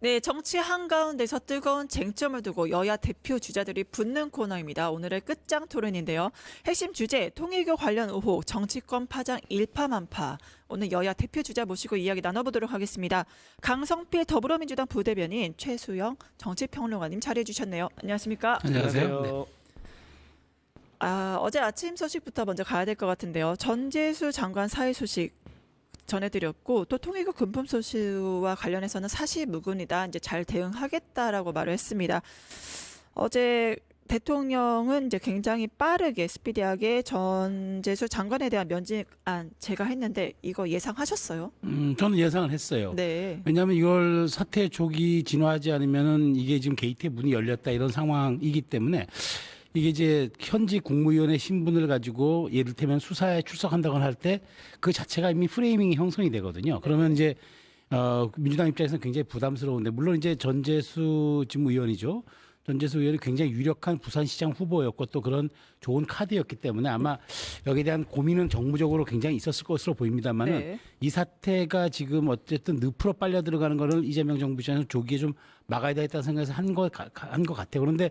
네, 정치 한가운데서 뜨거운 쟁점을 두고 여야 대표 주자들이 붙는 코너입니다. 오늘의 끝장 토론인데요. 핵심 주제, 통일교 관련 의혹, 정치권 파장 일파만파. 오늘 여야 대표 주자 모시고 이야기 나눠보도록 하겠습니다. 강성필 더불어민주당 부대변인, 최수영 정치평론가님 자리해 주셨네요. 안녕하십니까? 안녕하세요. 네. 어제 아침 소식부터 먼저 가야 될 것 같은데요. 전재수 장관 사의 소식 전해드렸고, 또 통일교 금품소수와 관련해서는 사실무근이다, 이제 잘 대응하겠다라고 말을 했습니다. 어제 대통령은 이제 굉장히 빠르게 스피디하게 전재수 장관에 대한 면직안 제가 했는데 이거 예상하셨어요? 저는 예상을 했어요. 네. 왜냐하면 이걸 사태 조기 진화하지 않으면은 이게 지금 게이트의 문이 열렸다 이런 상황이기 때문에 이게 이제 현지 국무위원의 신분을 가지고 예를 들면 수사에 출석한다거나 할 때 그 자체가 이미 프레이밍이 형성이 되거든요. 그러면 이제 민주당 입장에서는 굉장히 부담스러운데, 물론 이제 전재수 지금 의원이죠. 전재수 의원이 굉장히 유력한 부산시장 후보였고 또 그런 좋은 카드였기 때문에 아마 여기에 대한 고민은 정무적으로 굉장히 있었을 것으로 보입니다만은 네. 이 사태가 지금 어쨌든 늪으로 빨려 들어가는 거를 이재명 정부 입장에서 조기에 좀 막아야 되겠다는 생각에서 한 것 같아요. 그런데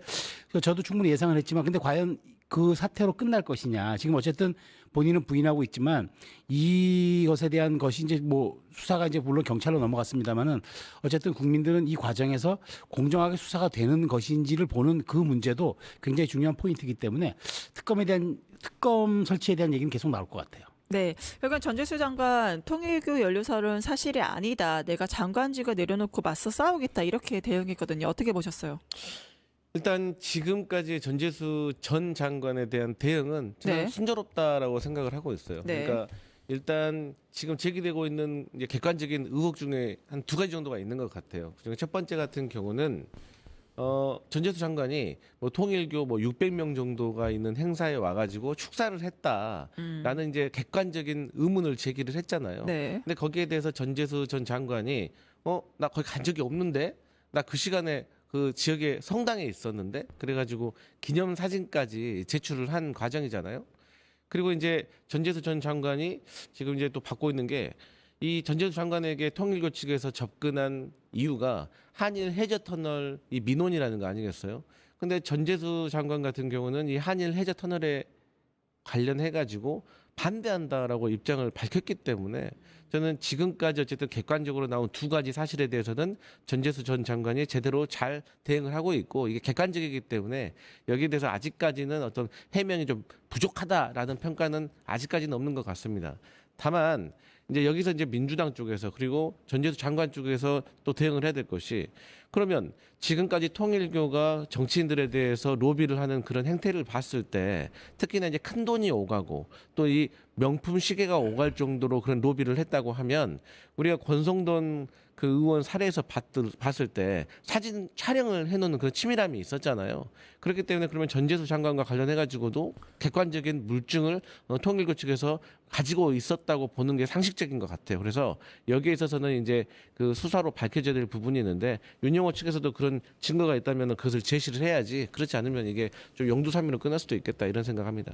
저도 충분히 예상을 했지만, 근데 과연 그 사태로 끝날 것이냐. 지금 어쨌든 본인은 부인하고 있지만 이것에 대한 것이 이제 뭐 수사가 이제 물론 경찰로 넘어갔습니다만은 어쨌든 국민들은 이 과정에서 공정하게 수사가 되는 것인지를 보는 그 문제도 굉장히 중요한 포인트이기 때문에 특검 설치에 대한 얘기는 계속 나올 것 같아요. 네. 그러니까 전재수 장관 통일교 연루설은 사실이 아니다. 내가 장관직을 내려놓고 맞서 싸우겠다. 이렇게 대응했거든요. 어떻게 보셨어요? 일단 지금까지 전재수 전 장관에 대한 대응은 저는 네. 순조롭다라고 생각을 하고 있어요. 네. 그러니까 일단 지금 제기되고 있는 이제 객관적인 의혹 중에 한 두 가지 정도가 있는 것 같아요. 그중에 첫 번째 같은 경우는 전재수 장관이 뭐 통일교 뭐 600명 정도가 있는 행사에 와가지고 축사를 했다라는 이제 객관적인 의문을 제기를 했잖아요. 네. 근데 거기에 대해서 전재수 전 장관이 나 거기 간 적이 없는데, 나 그 시간에 그 지역의 성당에 있었는데, 그래가지고 기념 사진까지 제출을 한 과정이잖아요. 그리고 이제 전재수 전 장관이 지금 이제 또 받고 있는 게, 이 전재수 장관에게 통일교 측에서 접근한 이유가 한일 해저 터널 이 민원이라는 거 아니겠어요? 근데 전재수 장관 같은 경우는 이 한일 해저 터널에 관련해 가지고 반대한다라고 입장을 밝혔기 때문에 저는 지금까지 어쨌든 객관적으로 나온 두 가지 사실에 대해서는 전재수 전 장관이 제대로 잘 대응을 하고 있고, 이게 객관적이기 때문에 여기에 대해서 아직까지는 어떤 해명이 좀 부족하다라는 평가는 아직까지는 없는 것 같습니다. 다만 이제 여기서 이제 민주당 쪽에서 그리고 전재수 장관 쪽에서 또 대응을 해야 될 것이, 그러면 지금까지 통일교가 정치인들에 대해서 로비를 하는 그런 행태를 봤을 때, 특히나 이제 큰 돈이 오가고 또 이 명품 시계가 오갈 정도로 그런 로비를 했다고 하면, 우리가 권성동 그 의원 사례에서 봤을 때 사진 촬영을 해놓는 그런 치밀함이 있었잖아요. 그렇기 때문에 그러면 전재수 장관과 관련해가지고도 객관적인 물증을 통일교 측에서 가지고 있었다고 보는 게 상식적인 것 같아요. 그래서 여기에 있어서는 이제 그 수사로 밝혀져야 될 부분이 있는데, 윤영호 측에서도 그런 증거가 있다면 그것을 제시를 해야지, 그렇지 않으면 이게 좀 영두삼미로 끝날 수도 있겠다, 이런 생각합니다.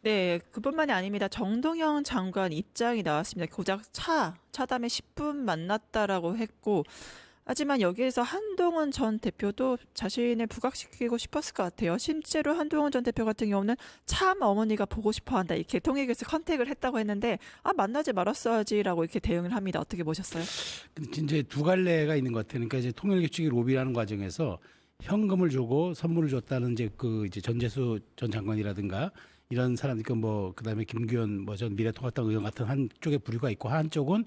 네, 그뿐만이 아닙니다. 정동영 장관 입장이 나왔습니다. 고작 차담에 10분 만났다라고 했고, 하지만 여기에서 한동훈 전 대표도 자신을 부각시키고 싶었을 것 같아요. 실제로 한동훈 전 대표 같은 경우는 참 어머니가 보고 싶어한다, 이렇게 통일교에서 컨택을 했다고 했는데, 만나지 말았어야지라고 이렇게 대응을 합니다. 어떻게 보셨어요? 이제 두 갈래가 있는 것 같아요. 그러니까 이제 통일교 측이 로비라는 과정에서 현금을 주고 선물을 줬다는 이제 전재수 전 장관이라든가 이런 사람들, 그다음에 김규현 전 미래통합당 의원 같은 한쪽에 부류가 있고, 한쪽은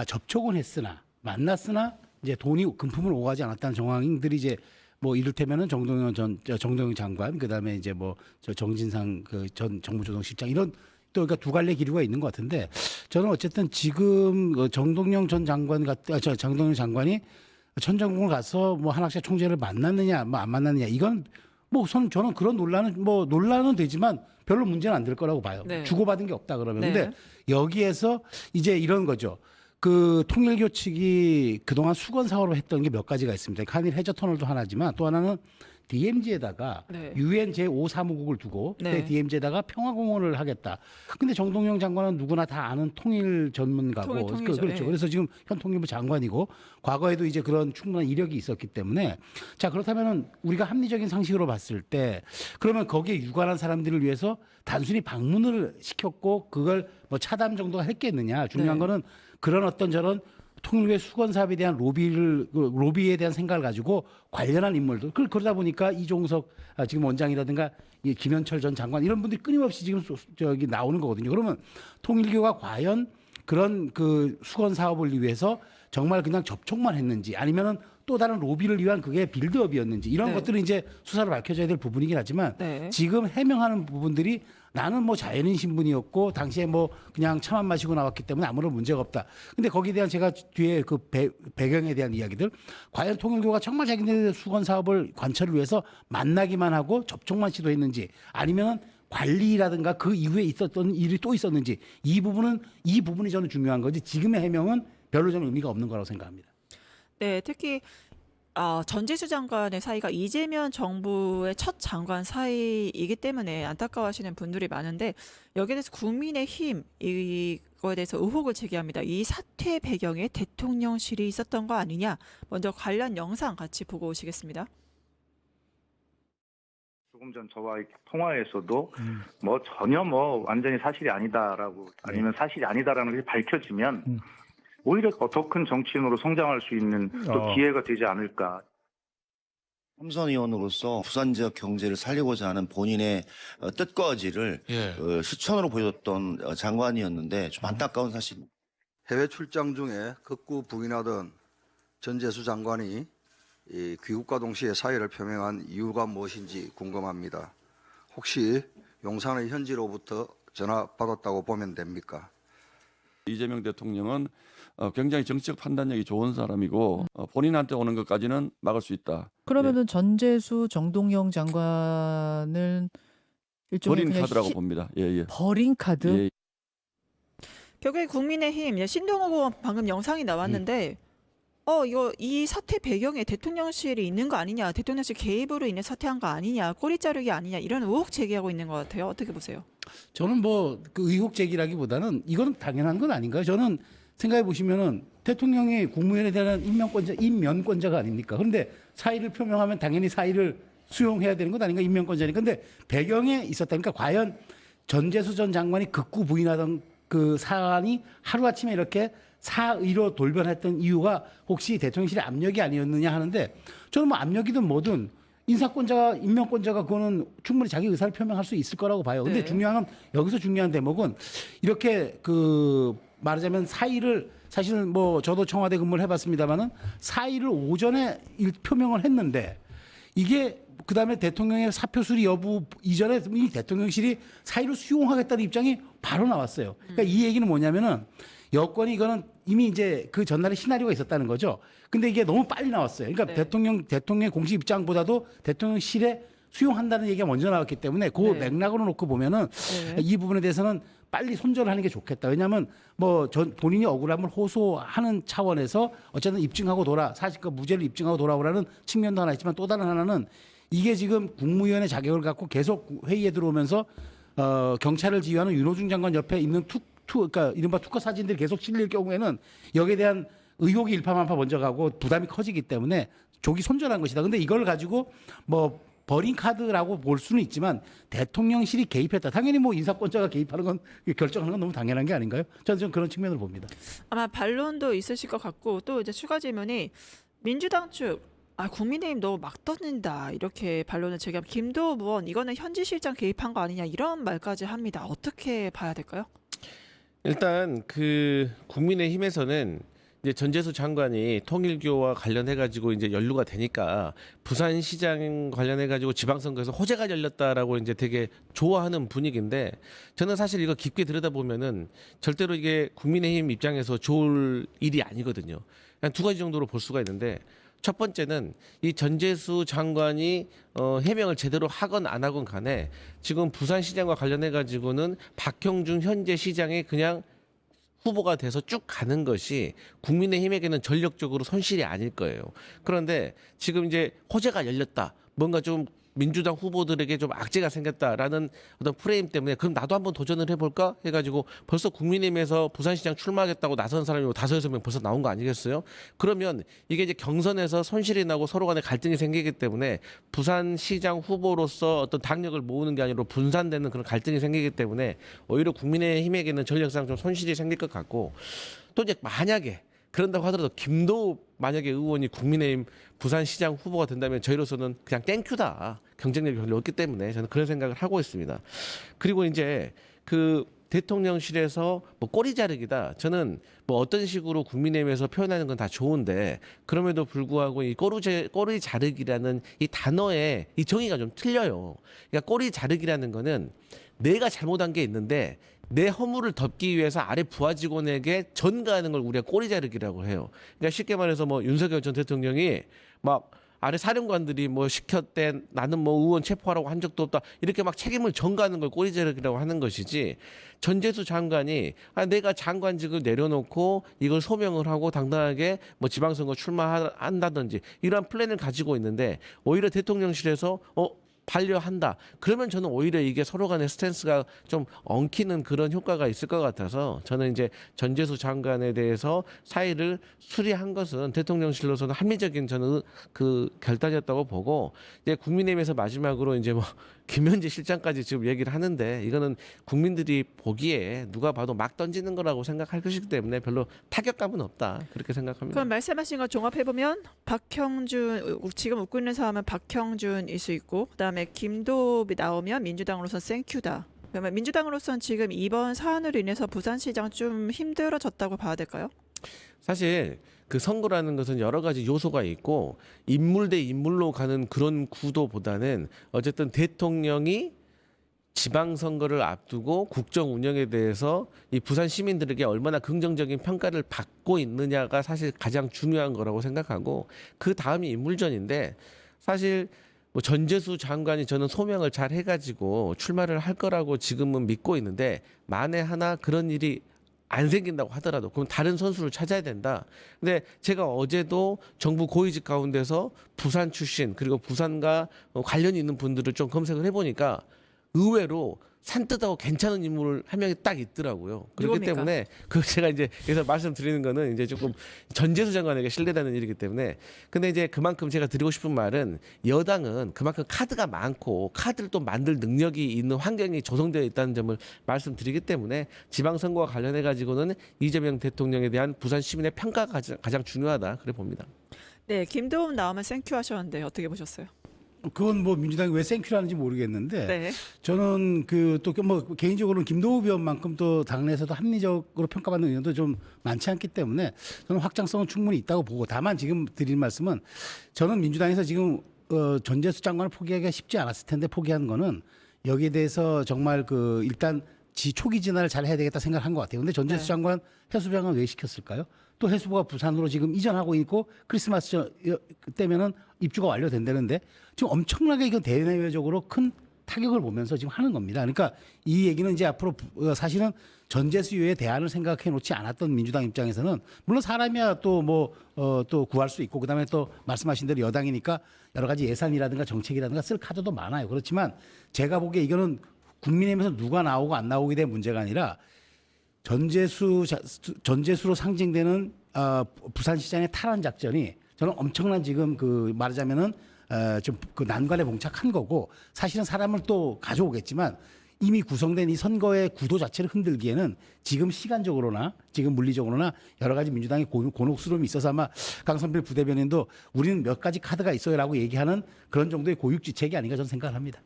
접촉은 했으나 만났으나 이제 돈이 금품을 오가지 않았다는 정황들이 이제 뭐 이를테면은 정동영 장관, 그다음에 이제 저 정진상 그 전 정무조정실장, 이런 또 그러니까 두 갈래 기류가 있는 것 같은데, 저는 어쨌든 지금 정동영 전 장관 정동영 장관이 천정궁을 가서 한학자 총재를 만났느냐 안 만났느냐, 이건 저는 그런 논란은 되지만 별로 문제는 안 될 거라고 봐요. 네. 주고받은 게 없다 그러면. 네. 근데 여기에서 이제 이런 거죠. 그 통일교 측이 그동안 수건 사업을 했던 게 몇 가지가 있습니다. 한일 해저 터널도 하나지만 또 하나는 DMZ에다가 네. UN 제5사무국을 두고 네. 그 DMZ에다가 평화공원을 하겠다. 근데 정동영 장관은 누구나 다 아는 통일 전문가고 통일이죠. 그렇죠. 네. 그래서 지금 현 통일부 장관이고 과거에도 이제 그런 충분한 이력이 있었기 때문에 자 그렇다면은 우리가 합리적인 상식으로 봤을 때 그러면 거기에 유관한 사람들을 위해서 단순히 방문을 시켰고 그걸 뭐 차담 정도가 했겠느냐. 중요한 네. 거는 그런 어떤 저런 통일교의 수건 사업에 대한 로비에 대한 생각을 가지고 관련한 인물들 그러다 보니까 이종석 지금 원장이라든가 이 김현철 전 장관 이런 분들이 끊임없이 지금 저기 나오는 거거든요. 그러면 통일교가 과연 그런 그 수건 사업을 위해서 정말 그냥 접촉만 했는지 아니면은 또 다른 로비를 위한 그게 빌드업이었는지 이런 네. 것들은 이제 수사로 밝혀져야 될 부분이긴 하지만 네. 지금 해명하는 부분들이 나는 뭐 자연인 신분이었고 당시에 뭐 그냥 차만 마시고 나왔기 때문에 아무런 문제가 없다. 근데 거기에 대한 제가 뒤에 그 배경에 대한 이야기들 과연 통일교가 정말 자기네들 수건 사업을 관철을 위해서 만나기만 하고 접촉만 시도했는지 아니면은 관리라든가 그 이후에 있었던 일이 또 있었는지 이 부분이 저는 중요한 거지 지금의 해명은 별로 저는 의미가 없는 거라고 생각합니다. 네, 특히 전재수 장관의 사이가 이재명 정부의 첫 장관 사이이기 때문에 안타까워하시는 분들이 많은데 여기에 대해서 국민의힘 이거에 대해서 의혹을 제기합니다. 이 사퇴 배경에 대통령실이 있었던 거 아니냐. 먼저 관련 영상 같이 보고 오시겠습니다. 조금 전 저와의 통화에서도 뭐 전혀 뭐 완전히 사실이 아니다라고 아니면 사실이 아니다라는 것이 밝혀지면 오히려 더 큰 정치인으로 성장할 수 있는 또 기회가 되지 않을까. 삼선의원으로서 부산 지역 경제를 살리고자 하는 본인의 뜻과 의지를 실천으로 보여줬던 장관이었는데 좀 안타까운 사실입니다. 해외 출장 중에 극구 부인하던 전재수 장관이 이 귀국과 동시에 사의를 표명한 이유가 무엇인지 궁금합니다. 혹시 용산의 현지로부터 전화 받았다고 보면 됩니까? 이재명 대통령은 굉장히 정치적 판단력이 좋은 사람이고 본인한테 오는 것까지는 막을 수 있다. 그러면은 전재수 정동영 장관을 일종의 버린 그냥 카드라고 봅니다. 예. 버린 카드. 예. 결국에 국민의힘 신동욱 의원 방금 영상이 나왔는데 이 사퇴 배경에 대통령실이 있는 거 아니냐, 대통령실 개입으로 인해 사퇴한 거 아니냐, 꼬리 자르기 아니냐 이런 의혹 제기하고 있는 것 같아요. 어떻게 보세요? 저는 뭐 그 의혹 제기라기보다는 이건 당연한 건 아닌가요? 저는 생각해 보시면은 대통령이 국무위원에 대한 임면권자가 아닙니까? 그런데 사의를 표명하면 당연히 사의를 수용해야 되는 것 아닌가? 임면권자니까. 근데 배경에 있었다니까 과연 전재수 전 장관이 극구 부인하던 그 사안이 하루아침에 이렇게 사의로 돌변했던 이유가 혹시 대통령실의 압력이 아니었느냐 하는데 저는 뭐 압력이든 뭐든 인사권자가 임명권자가 그거는 충분히 자기 의사를 표명할 수 있을 거라고 봐요. 근데 네. 여기서 중요한 대목은 이렇게 그 말하자면 사의를 사실은 뭐 저도 청와대 근무를 해봤습니다만은 사의를 오전에 표명을 했는데 이게 그다음에 대통령의 사표 수리 여부 이전에 이 대통령실이 사의를 수용하겠다는 입장이 바로 나왔어요. 그러니까 이 얘기는 뭐냐면은 여권이 이거는 이미 이제 그 전날에 시나리오가 있었다는 거죠. 근데 이게 너무 빨리 나왔어요. 그러니까 네. 대통령의 공식 입장보다도 대통령실에 수용한다는 얘기가 먼저 나왔기 때문에 그 네. 맥락으로 놓고 보면은 네. 이 부분에 대해서는 빨리 손절을 하는 게 좋겠다. 왜냐하면 뭐 본인이 억울함을 호소하는 차원에서 어쨌든 입증하고 사실과 무죄를 입증하고 돌아오라는 측면도 하나 있지만 또 다른 하나는 이게 지금 국무위원회 자격을 갖고 계속 회의에 들어오면서 경찰을 지휘하는 윤호중 장관 옆에 있는 그러니까 이른바 투커 사진들이 계속 실릴 경우에는 여기에 대한 의혹이 일파만파 먼저 가고 부담이 커지기 때문에 조기 손절한 것이다. 근데 이걸 가지고 뭐 버린 카드라고 볼 수는 있지만 대통령실이 개입했다. 당연히 뭐 인사권자가 개입하는 건 결정하는 건 너무 당연한 게 아닌가요? 저는 좀 그런 측면을 봅니다. 아마 반론도 있으실 것 같고 또 이제 추가 질문이 민주당 측 국민의힘 너무 막 던진다 이렇게 반론을 제기하면 김도우 의원 이거는 현지실장 개입한 거 아니냐 이런 말까지 합니다. 어떻게 봐야 될까요? 일단 그 국민의힘에서는 이제 전재수 장관이 통일교와 관련해 가지고 이제 연루가 되니까 부산시장 관련해 가지고 지방선거에서 호재가 열렸다라고 이제 되게 좋아하는 분위기인데 저는 사실 이거 깊게 들여다보면은 절대로 이게 국민의힘 입장에서 좋을 일이 아니거든요. 그냥 두 가지 정도로 볼 수가 있는데 첫 번째는 이 전재수 장관이 해명을 제대로 하건 안 하건 간에 지금 부산시장과 관련해 가지고는 박형준 현재 시장이 그냥 후보가 돼서 쭉 가는 것이 국민의힘에게는 전력적으로 손실이 아닐 거예요. 그런데 지금 이제 호재가 열렸다. 뭔가 좀 민주당 후보들에게 좀 악재가 생겼다라는 어떤 프레임 때문에 그럼 나도 한번 도전을 해볼까 해가지고 벌써 국민의힘에서 부산시장 출마하겠다고 나선 사람이 5-6명 벌써 나온 거 아니겠어요? 그러면 이게 이제 경선에서 손실이 나고 서로 간에 갈등이 생기기 때문에 부산시장 후보로서 어떤 당력을 모으는 게 아니라 분산되는 그런 갈등이 생기기 때문에 오히려 국민의힘에게는 전력상 좀 손실이 생길 것 같고 또 이제 만약에 그런다고 하더라도 김도우 만약에 의원이 국민의힘 부산시장 후보가 된다면 저희로서는 그냥 땡큐다. 경쟁력이 별로 없기 때문에 저는 그런 생각을 하고 있습니다. 그리고 이제 그 대통령실에서 뭐 꼬리 자르기다. 저는 뭐 어떤 식으로 국민의힘에서 표현하는 건 다 좋은데 그럼에도 불구하고 이 꼬리 자르기라는 이 단어의 이 정의가 좀 틀려요. 그러니까 꼬리 자르기라는 거는 내가 잘못한 게 있는데 내 허물을 덮기 위해서 아래 부하 직원에게 전가하는 걸 우리가 꼬리 자르기라고 해요. 그러니까 쉽게 말해서 뭐 윤석열 전 대통령이 막 아래 사령관들이 뭐 시켰대 나는 뭐 의원 체포하라고 한 적도 없다 이렇게 막 책임을 전가하는 걸 꼬리 자르기라고 하는 것이지 전재수 장관이 내가 장관직을 내려놓고 이걸 소명을 하고 당당하게 뭐 지방선거 출마한다든지 이러한 플랜을 가지고 있는데 오히려 대통령실에서 반려한다. 그러면 저는 오히려 이게 서로 간의 스탠스가 좀 엉키는 그런 효과가 있을 것 같아서 저는 이제 전재수 장관에 대해서 사의를 수리한 것은 대통령실로서는 합리적인 저는 그 결단이었다고 보고 이제 국민의힘에서 마지막으로 이제 뭐 김현지 실장까지 지금 얘기를 하는데 이거는 국민들이 보기에 누가 봐도 막 던지는 거라고 생각할 것이기 때문에 별로 타격감은 없다. 그렇게 생각합니다. 그럼 말씀하신 거 종합해보면 박형준, 지금 웃고 있는 사람은 박형준일 수 있고 그다음에 김도읍이 나오면 민주당으로서 땡큐다. 그러면 민주당으로서는 지금 이번 사안으로 인해서 부산시장 좀 힘들어졌다고 봐야 될까요? 사실 그 선거라는 것은 여러 가지 요소가 있고 인물 대 인물로 가는 그런 구도보다는 어쨌든 대통령이 지방선거를 앞두고 국정 운영에 대해서 이 부산 시민들에게 얼마나 긍정적인 평가를 받고 있느냐가 사실 가장 중요한 거라고 생각하고 그 다음이 인물전인데 사실 뭐 전재수 장관이 저는 소명을 잘 해가지고 출마를 할 거라고 지금은 믿고 있는데 만에 하나 그런 일이 안 생긴다고 하더라도 그럼 다른 선수를 찾아야 된다. 근데 제가 어제도 정부 고위직 가운데서 부산 출신 그리고 부산과 관련이 있는 분들을 좀 검색을 해보니까 의외로 산뜻하고 괜찮은 인물 한 명이 딱 있더라고요. 그렇기 누굽니까? 때문에 그 제가 이제 여기서 말씀드리는 거는 이제 조금 전재수 장관에게 신뢰되는 일이기 때문에 근데 이제 그만큼 제가 드리고 싶은 말은 여당은 그만큼 카드가 많고 카드를 또 만들 능력이 있는 환경이 조성되어 있다는 점을 말씀드리기 때문에 지방선거와 관련해 가지고는 이재명 대통령에 대한 부산 시민의 평가가 가장 중요하다 그래 봅니다. 네, 김도읍 나오면 땡큐 하셨는데 어떻게 보셨어요? 그건 뭐 민주당이 왜 생큐라는지 모르겠는데 네. 저는 그 또 뭐 개인적으로는 김도우 의원만큼 또 당내에서도 합리적으로 평가받는 의원도 좀 많지 않기 때문에 저는 확장성은 충분히 있다고 보고 다만 지금 드리는 말씀은 저는 민주당에서 지금 전재수 장관을 포기하기가 쉽지 않았을 텐데 포기한 거는 여기에 대해서 정말 그 일단 초기 진화를 잘 해야 되겠다 생각한 것 같아요. 근데 전재수 네. 장관 해수부 장관 왜 시켰을까요? 또 해수부가 부산으로 지금 이전하고 있고 크리스마스 때면은 입주가 완료된다는데 지금 엄청나게 이거 대내외적으로 큰 타격을 보면서 지금 하는 겁니다. 그러니까 이 얘기는 이제 앞으로 사실은 전재수 이후에 대안을 생각해 놓지 않았던 민주당 입장에서는 물론 사람이야 또 뭐 또 구할 수 있고 그다음에 또 말씀하신 대로 여당이니까 여러 가지 예산이라든가 정책이라든가 쓸 카드도 많아요. 그렇지만 제가 보기에 이거는 국민의힘에서 누가 나오고 안 나오게 된 문제가 아니라 전재수로 상징되는 부산시장의 탈환 작전이 저는 엄청난 지금 그 말하자면은 좀 그 난관에 봉착한 거고 사실은 사람을 또 가져오겠지만 이미 구성된 이 선거의 구도 자체를 흔들기에는 지금 시간적으로나 지금 물리적으로나 여러 가지 민주당의 곤혹스러움이 있어서 아마 강선필 부대변인도 우리는 몇 가지 카드가 있어요라고 얘기하는 그런 정도의 고육지책이 아닌가 저는 생각을 합니다.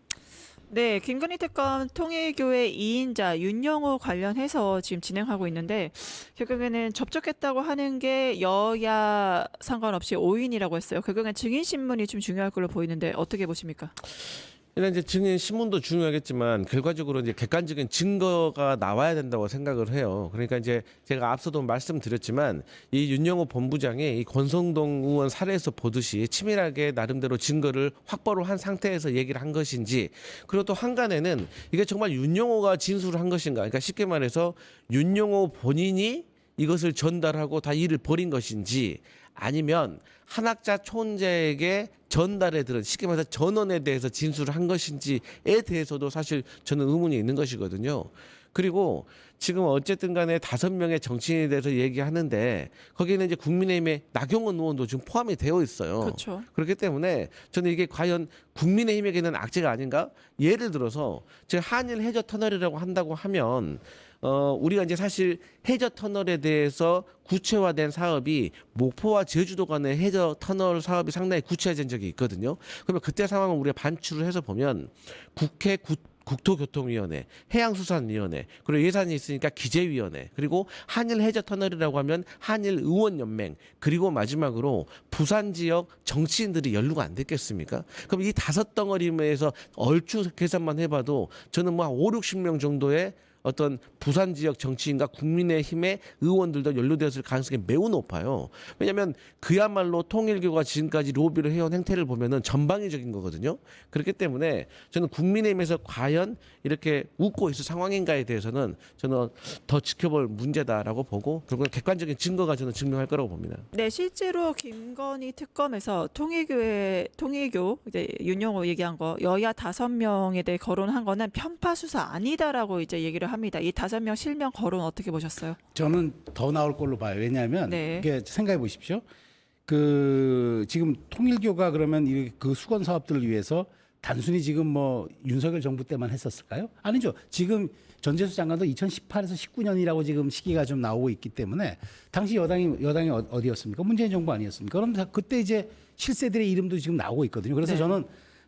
네, 김건희 특검 통일교회 2인자 윤영호 관련해서 지금 진행하고 있는데 결국에는 접촉했다고 하는 게 여야 상관없이 5인이라고 했어요. 결국엔 증인 신문이 좀 중요할 걸로 보이는데 어떻게 보십니까? 일단 이제 증인 신문도 중요하겠지만 결과적으로 이제 객관적인 증거가 나와야 된다고 생각을 해요. 그러니까 이제 제가 앞서도 말씀드렸지만 이 윤영호 본부장이 이 권성동 의원 사례에서 보듯이 치밀하게 나름대로 증거를 확보를 한 상태에서 얘기를 한 것인지, 그리고 또 한간에는 이게 정말 윤영호가 진술을 한 것인가, 그러니까 쉽게 말해서 윤영호 본인이 이것을 전달하고 다 일을 벌인 것인지, 아니면 한학자 총재에게 전달해 들은, 쉽게 말해서 전원에 대해서 진술을 한 것인지에 대해서도 사실 저는 의문이 있는 것이거든요. 그리고 지금 어쨌든 간에 5명의 정치인에 대해서 얘기하는데 거기에는 이제 국민의힘의 나경원 의원도 지금 포함이 되어 있어요. 그렇죠. 그렇기 때문에 저는 이게 과연 국민의힘에게는 악재가 아닌가? 예를 들어서 제가 한일 해저 터널이라고 한다고 하면 우리가 이제 사실 해저 터널에 대해서 구체화된 사업이 목포와 제주도 간의 해저 터널 사업이 상당히 구체화된 적이 있거든요. 그러면 그때 상황을 우리가 반출을 해서 보면 국회 국토교통위원회, 해양수산위원회, 그리고 예산이 있으니까 기재위원회, 그리고 한일 해저 터널이라고 하면 한일 의원연맹, 그리고 마지막으로 부산 지역 정치인들이 연루가 안 됐겠습니까? 그럼 이 5덩어리에서 얼추 계산만 해봐도 저는 뭐 한 5, 60명 정도의 어떤 부산 지역 정치인과 국민의힘의 의원들도 연루되었을 가능성이 매우 높아요. 왜냐하면 그야말로 통일교가 지금까지 로비를 해온 행태를 보면은 전방위적인 거거든요. 그렇기 때문에 저는 국민의힘에서 과연 이렇게 웃고 있을 상황인가에 대해서는 저는 더 지켜볼 문제다라고 보고, 결국은 객관적인 증거가 저는 증명할 거라고 봅니다. 네, 실제로 김건희 특검에서 통일교 이제 윤영호 얘기한 거 여야 5명에 대해 거론한 거는 편파 수사 아니다라고 이제 얘기를 합니다. 이 5명 실명 거론 어떻게 보셨어요? 저는 더 나올 걸로 봐요. 왜냐하면 네. 이게 생각해 보십시오. 그 지금 통일교가 그러면 그 수건 사업들을 위해서 단순히 지금 뭐 윤석열 정부 때만 했었을까요? 아니죠. 지금 전재수 장관도 2018에서 19년이라고 지금 시기가 좀 나오고 있기 때문에 당시 여당이 어디였습니까? 문재인 정부 아니었습니까? 그럼 그때 이제 실세들의 이름도 지금 나오고 있거든요. 그래서 네. 저는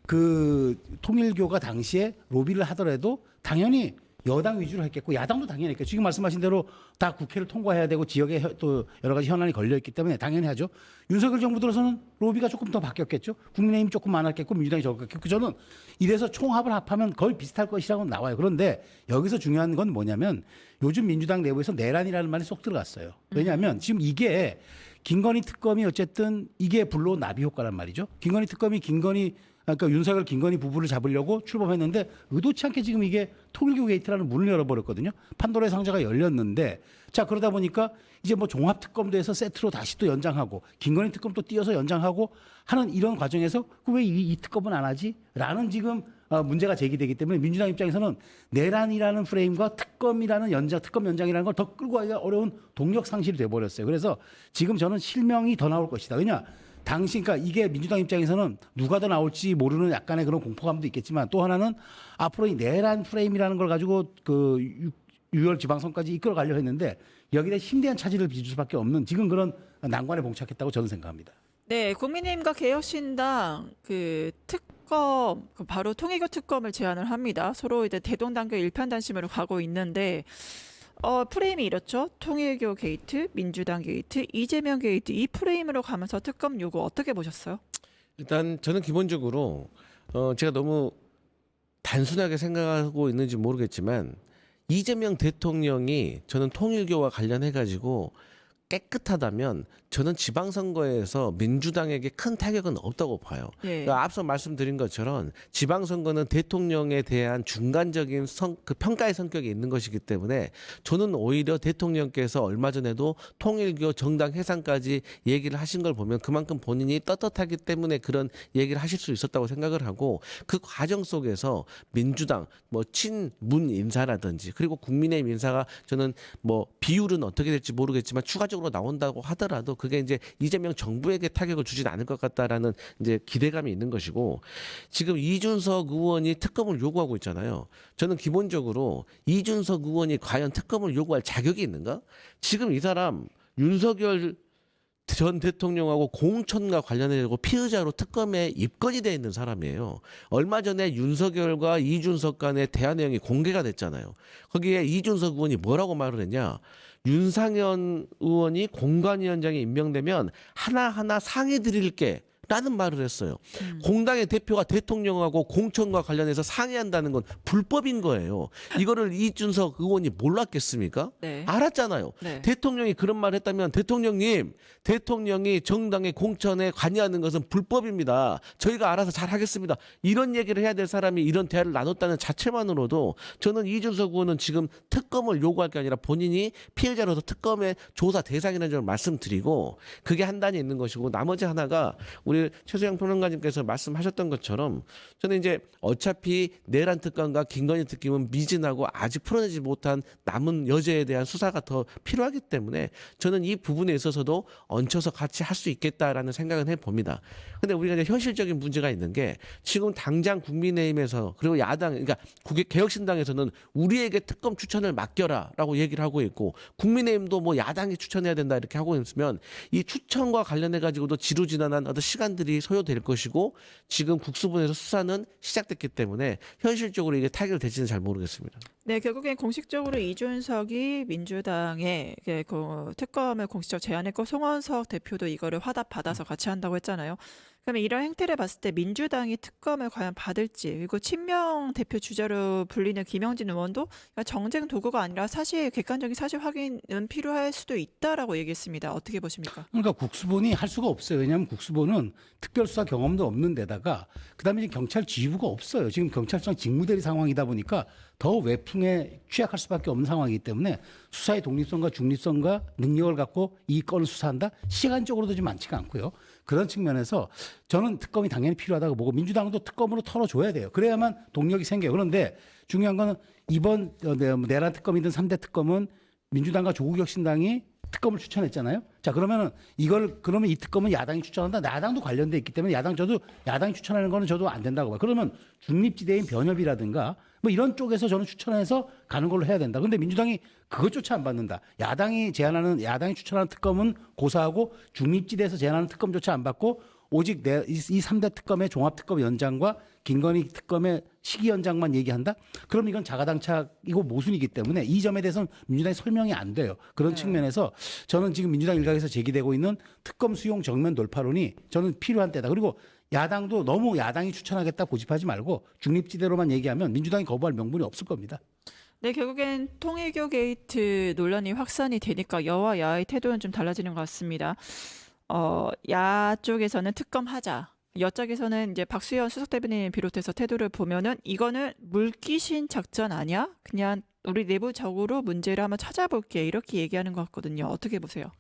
그 통일교가 당시에 로비를 하더라도 당연히 여당 위주로 했겠고 야당도 당연히 했겠죠. 지금 말씀하신 대로 다 국회를 통과해야 되고 지역에 또 여러 가지 현안이 걸려 있기 때문에 당연히 하죠. 윤석열 정부 들어서는 로비가 조금 더 바뀌었겠죠. 국민의힘 조금 많았겠고 민주당이 적었겠고, 저는 이래서 총합을 합하면 거의 비슷할 것이라고 나와요. 그런데 여기서 중요한 건 뭐냐면 요즘 민주당 내부에서 내란이라는 말이 쏙 들어갔어요. 왜냐하면 지금 이게 김건희 특검이 어쨌든 이게 불러온 나비 효과란 말이죠. 김건희 특검이 그러니까 윤석열 김건희 부부를 잡으려고 출범했는데 의도치 않게 지금 이게 통일교 게이트라는 문을 열어버렸거든요. 판도라의 상자가 열렸는데, 자 그러다 보니까 이제 뭐 종합특검도 해서 세트로 다시 또 연장하고 김건희 특검 또 띄어서 연장하고 하는 이런 과정에서 왜 이 특검은 안 하지? 라는 지금 문제가 제기되기 때문에 민주당 입장에서는 내란이라는 프레임과 특검 연장이라는 걸 더 끌고 가기가 어려운 동력 상실이 돼버렸어요. 그래서 지금 저는 실명이 더 나올 것이다. 왜냐? 그러니까 이게 민주당 입장에서는 누가 더 나올지 모르는 약간의 그런 공포감도 있겠지만, 또 하나는 앞으로 이 내란 프레임이라는 걸 가지고 그 6월 지방선까지 이끌어 가려 했는데 여기에 심대한 차질을 빚을 수밖에 없는 지금 그런 난관에 봉착했다고 저는 생각합니다. 네, 국민의힘과 개혁신당 그 특검, 바로 통일교 특검을 제안을 합니다. 서로 이제 대동단결 일편단심으로 가고 있는데 프레임이 이렇죠. 통일교 게이트, 민주당 게이트, 이재명 게이트, 이 프레임으로 가면서 특검 요구 어떻게 보셨어요? 일단 저는 기본적으로 제가 너무 단순하게 생각하고 있는지 모르겠지만 이재명 대통령이 저는 통일교와 관련해 가지고 깨끗하다면 저는 지방선거에서 민주당에게 큰 타격은 없다고 봐요. 예. 그러니까 앞서 말씀드린 것처럼 지방선거는 대통령에 대한 중간적인 그 평가의 성격이 있는 것이기 때문에 저는 오히려 대통령께서 얼마 전에도 통일교 정당 해산까지 얘기를 하신 걸 보면 그만큼 본인이 떳떳하기 때문에 그런 얘기를 하실 수 있었다고 생각을 하고, 그 과정 속에서 민주당 뭐 친문 인사라든지 그리고 국민의힘 인사가 저는 뭐 비율은 어떻게 될지 모르겠지만 추가적으로 나온다고 하더라도 그게 이제 이재명 정부에게 타격을 주진 않을 것 같다라는 이제 기대감이 있는 것이고, 지금 이준석 의원이 특검을 요구하고 있잖아요. 저는 기본적으로 이준석 의원이 과연 특검을 요구할 자격이 있는가? 지금 이 사람 윤석열 전 대통령하고 공천과 관련해서 피의자로 특검에 입건이 돼 있는 사람이에요. 얼마 전에 윤석열과 이준석 간의 대화 내용이 공개가 됐잖아요. 거기에 이준석 의원이 뭐라고 말을 했냐? 윤상현 의원이 공관위원장에 임명되면 하나하나 상의 드릴게 라는 말을 했어요. 공당의 대표가 대통령하고 공천과 관련해서 상의한다는 건 불법인 거예요. 이거를 이준석 의원이 몰랐겠습니까? 네. 알았잖아요. 네. 대통령이 그런 말을 했다면 대통령님, 대통령이 정당의 공천에 관여하는 것은 불법입니다. 저희가 알아서 잘 하겠습니다. 이런 얘기를 해야 될 사람이 이런 대화를 나눴다는 자체만으로도 저는 이준석 의원은 지금 특검을 요구할 게 아니라 본인이 피해자로서 특검의 조사 대상이라는 점을 말씀드리고 그게 한 단이 있는 것이고 나머지 하나가 우리 최수영 평론가님께서 말씀하셨던 것처럼 저는 이제 어차피 내란 특검과 김건희 특검은 미진하고 아직 풀어내지 못한 남은 여죄에 대한 수사가 더 필요하기 때문에 저는 이 부분에 있어서도 얹혀서 같이 할 수 있겠다라는 생각은 해봅니다. 근데 우리가 이제 현실적인 문제가 있는 게 지금 당장 국민의힘에서 그리고 야당 그러니까 개혁신당에서는 우리에게 특검 추천을 맡겨라라고 얘기를 하고 있고 국민의힘도 뭐 야당이 추천해야 된다 이렇게 하고 있으면 이 추천과 관련해 가지고도 지루지난한 어떤 시간들이 소요될 것이고 지금 국수본에서 수사는 시작됐기 때문에 현실적으로 이게 타결될지는 잘 모르겠습니다. 네, 결국엔 공식적으로 이준석이 민주당에 그 특검을 공식적으로 제안했고 송원석 대표도 이거를 화답 받아서 같이 한다고 했잖아요. 그러면 이런 행태를 봤을 때 민주당이 특검을 과연 받을지 그리고 친명 대표 주자로 불리는 김영진 의원도 정쟁 도구가 아니라 사실 객관적인 사실 확인은 필요할 수도 있다라고 얘기했습니다. 어떻게 보십니까? 그러니까 국수본이 할 수가 없어요. 왜냐하면 국수본은 특별수사 경험도 없는 데다가 그다음에 이제 경찰 지휘부가 없어요. 지금 경찰청 직무대리 상황이다 보니까 더 외풍에 취약할 수밖에 없는 상황이기 때문에 수사의 독립성과 중립성과 능력을 갖고 이 건을 수사한다? 시간적으로도 좀 많지가 않고요. 그런 측면에서 저는 특검이 당연히 필요하다고 보고 민주당도 특검으로 털어줘야 돼요. 그래야만 동력이 생겨요. 그런데 중요한 거는 이번 내란 특검이든 3대 특검은 민주당과 조국혁신당이 특검을 추천했잖아요. 자, 그러면 이 특검은 야당이 추천한다. 야당도 관련돼 있기 때문에 야당이 추천하는 거는 저도 안 된다고 봐요. 그러면 중립지대인 변협이라든가 뭐 이런 쪽에서 저는 추천해서 가는 걸로 해야 된다. 근데 민주당이 그것조차 안 받는다. 야당이 추천하는 특검은 고사하고 중립지대에서 제안하는 특검조차 안 받고 오직 이 3대 특검의 종합특검 연장과 김건희 특검의 시기 연장만 얘기한다? 그럼 이건 자가당착이고 모순이기 때문에 이 점에 대해서는 민주당이 설명이 안 돼요. 그런 측면에서 저는 지금 민주당 일각에서 제기되고 있는 특검 수용 정면 돌파론이 저는 필요한 때다. 그리고 야당도 너무 야당이 추천하겠다 고집하지 말고 중립지대로만 얘기하면 민주당이 거부할 명분이 없을 겁니다. 네, 결국엔 통일교 게이트 논란이 확산이 되니까 여와 야의 태도는 좀 달라지는 것 같습니다. 야 쪽에서는 특검하자. 여 쪽에서는 이제 박수현 수석 대변인 비롯해서 태도를 보면은 이거는 물귀신 작전 아니야? 그냥 우리 내부적으로 문제를 한번 찾아볼게 이렇게 얘기하는 것 같거든요. 어떻게 보세요?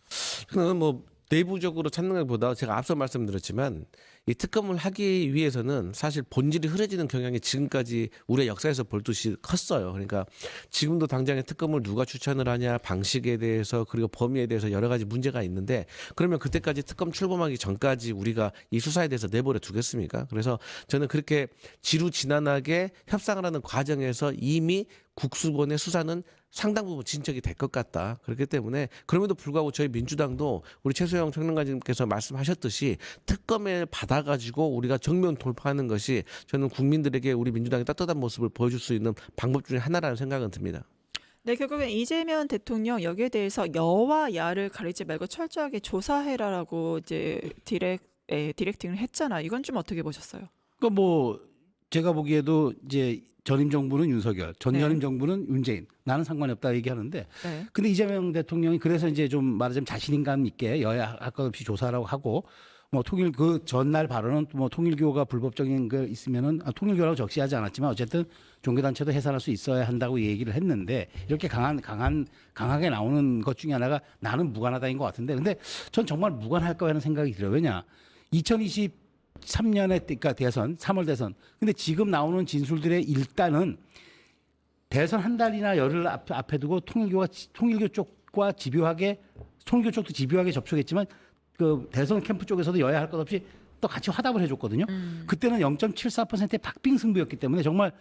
저는 뭐 내부적으로 찾는 것보다 제가 앞서 말씀드렸지만 이 특검을 하기 위해서는 사실 본질이 흐려지는 경향이 지금까지 우리의 역사에서 볼 듯이 컸어요. 그러니까 지금도 당장에 특검을 누가 추천을 하냐 방식에 대해서 그리고 범위에 대해서 여러 가지 문제가 있는데 그러면 그때까지 특검 출범하기 전까지 우리가 이 수사에 대해서 내버려 두겠습니까? 그래서 저는 그렇게 지루지난하게 협상을 하는 과정에서 이미 국수본의 수사는 상당 부분 진척이 될 것 같다. 그렇기 때문에 그럼에도 불구하고 저희 민주당도 우리 최수영 평론가님께서 말씀하셨듯이 특검을 받아가지고 우리가 정면 돌파하는 것이 저는 국민들에게 우리 민주당의 따뜻한 모습을 보여줄 수 있는 방법 중에 하나라는 생각은 듭니다. 네, 결국엔 이재명 대통령 여기에 대해서 여와 야를 가리지 말고 철저하게 조사해라라고 이제 디렉팅을 했잖아. 이건 좀 어떻게 보셨어요? 그러니까 뭐 제가 보기에도 이제 전임 정부는 윤석열, 전전임 네. 정부는 윤재인. 나는 상관이 없다 얘기하는데 네. 근데 이재명 대통령이 그래서 이제 좀 말하자면 자신감 있게 여야 할 것 없이 조사라고 하고 뭐 통일 그 전날 발언은 뭐 통일교가 불법적인 거 있으면은 통일교라고 적시하지 않았지만 어쨌든 종교단체도 해산할 수 있어야 한다고 얘기를 했는데 이렇게 강하게 나오는 것 중에 하나가 나는 무관하다인 것 같은데 근데 전 정말 무관할까 하는 생각이 들어요. 왜냐 2023년에 그러니까 대선 3월 대선 근데 지금 나오는 진술들의 일단은 대선 한 달이나 열흘 앞에 두고 통일교 쪽과 통일교 쪽도 집요하게 접촉했지만 그 대선 캠프 쪽에서도 여야 할 것 없이 또 같이 화답을 해줬거든요. 그때는 0.74%의 박빙 승부였기 때문에 정말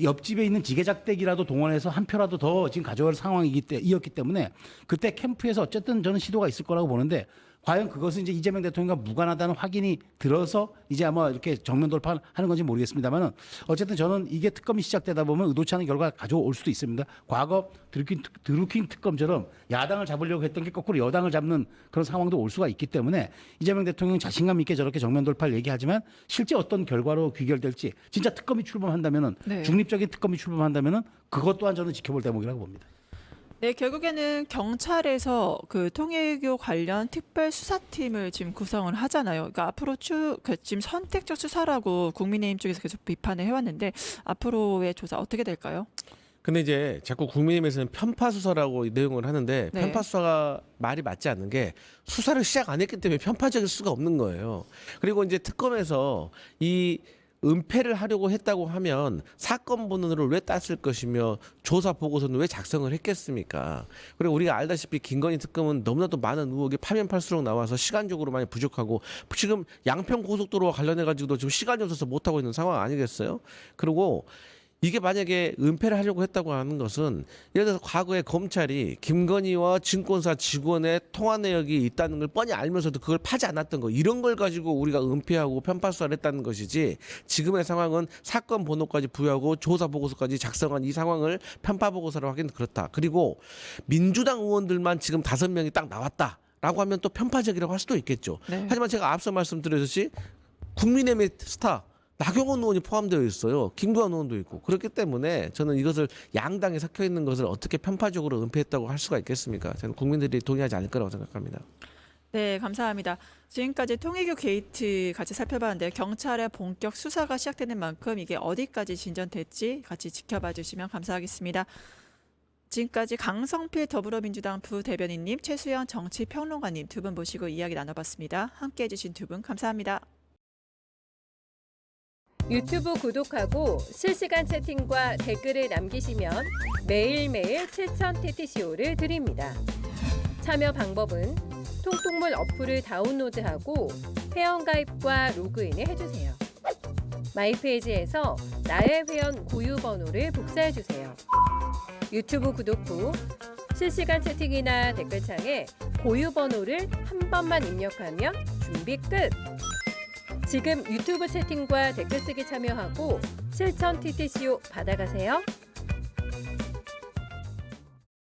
옆집에 있는 지게작대기라도 동원해서 한 표라도 더 지금 가져갈 상황이었기 때문에 그때 캠프에서 어쨌든 저는 시도가 있을 거라고 보는데 과연 그것은 이제 이재명 대통령과 무관하다는 확인이 들어서 이제 아마 이렇게 정면 돌파하는 건지 모르겠습니다만은 어쨌든 저는 이게 특검이 시작되다 보면 의도치 않은 결과가 가져올 수도 있습니다. 과거 드루킹 특검처럼 야당을 잡으려고 했던 게 거꾸로 여당을 잡는 그런 상황도 올 수가 있기 때문에 이재명 대통령 자신감 있게 저렇게 정면 돌파를 얘기하지만 실제 어떤 결과로 귀결될지 진짜 특검이 출범한다면은 네. 중립적인 특검이 출범한다면은 그것 또한 저는 지켜볼 대목이라고 봅니다. 네, 결국에는 경찰에서 그 통일교 관련 특별 수사팀을 지금 구성을 하잖아요. 그러니까 앞으로 지금 선택적 수사라고 국민의힘 쪽에서 계속 비판을 해왔는데 앞으로의 조사 어떻게 될까요? 근데 이제 자꾸 국민의힘에서는 편파 수사라고 내용을 하는데 네. 편파 수사가 말이 맞지 않는 게 수사를 시작 안 했기 때문에 편파적일 수가 없는 거예요. 그리고 이제 특검에서 이 은폐를 하려고 했다고 하면 사건 번호를 왜 땄을 것이며 조사 보고서는 왜 작성을 했겠습니까? 그리고 우리가 알다시피 김건희 특검은 너무나도 많은 의혹이 파면팔수록 나와서 시간적으로 많이 부족하고 지금 양평 고속도로와 관련해 가지고도 지금 시간이 없어서 못 하고 있는 상황 아니겠어요? 그리고 이게 만약에 은폐를 하려고 했다고 하는 것은 예를 들어서 과거에 검찰이 김건희와 증권사 직원의 통화 내역이 있다는 걸 뻔히 알면서도 그걸 파지 않았던 거 이런 걸 가지고 우리가 은폐하고 편파 수사를 했다는 것이지 지금의 상황은 사건 번호까지 부여하고 조사 보고서까지 작성한 이 상황을 편파 보고서라고 하기는 그렇다. 그리고 민주당 의원들만 지금 5명이 딱 나왔다. 라고 하면 또 편파적이라고 할 수도 있겠죠. 네. 하지만 제가 앞서 말씀드렸듯이 국민의힘의 스타 나경원 의원이 포함되어 있어요. 김구한 의원도 있고. 그렇기 때문에 저는 이것을 양당에 섞여 있는 것을 어떻게 편파적으로 은폐했다고 할 수가 있겠습니까? 저는 국민들이 동의하지 않을 거라고 생각합니다. 네, 감사합니다. 지금까지 통일교 게이트 같이 살펴봤는데요. 경찰의 본격 수사가 시작되는 만큼 이게 어디까지 진전될지 같이 지켜봐 주시면 감사하겠습니다. 지금까지 강성필 더불어민주당 부대변인님, 최수영 정치평론가님 두 분 모시고 이야기 나눠봤습니다. 함께해 주신 두 분 감사합니다. 유튜브 구독하고 실시간 채팅과 댓글을 남기시면 매일매일 7천 TTCO를 드립니다. 참여 방법은 통통물 어플을 다운로드하고 회원가입과 로그인을 해주세요. 마이페이지에서 나의 회원 고유 번호를 복사해주세요. 유튜브 구독 후 실시간 채팅이나 댓글창에 고유 번호를 한 번만 입력하면 준비 끝! 지금 유튜브 채팅과 댓글 쓰기 참여하고 실천 TTCO 받아가세요.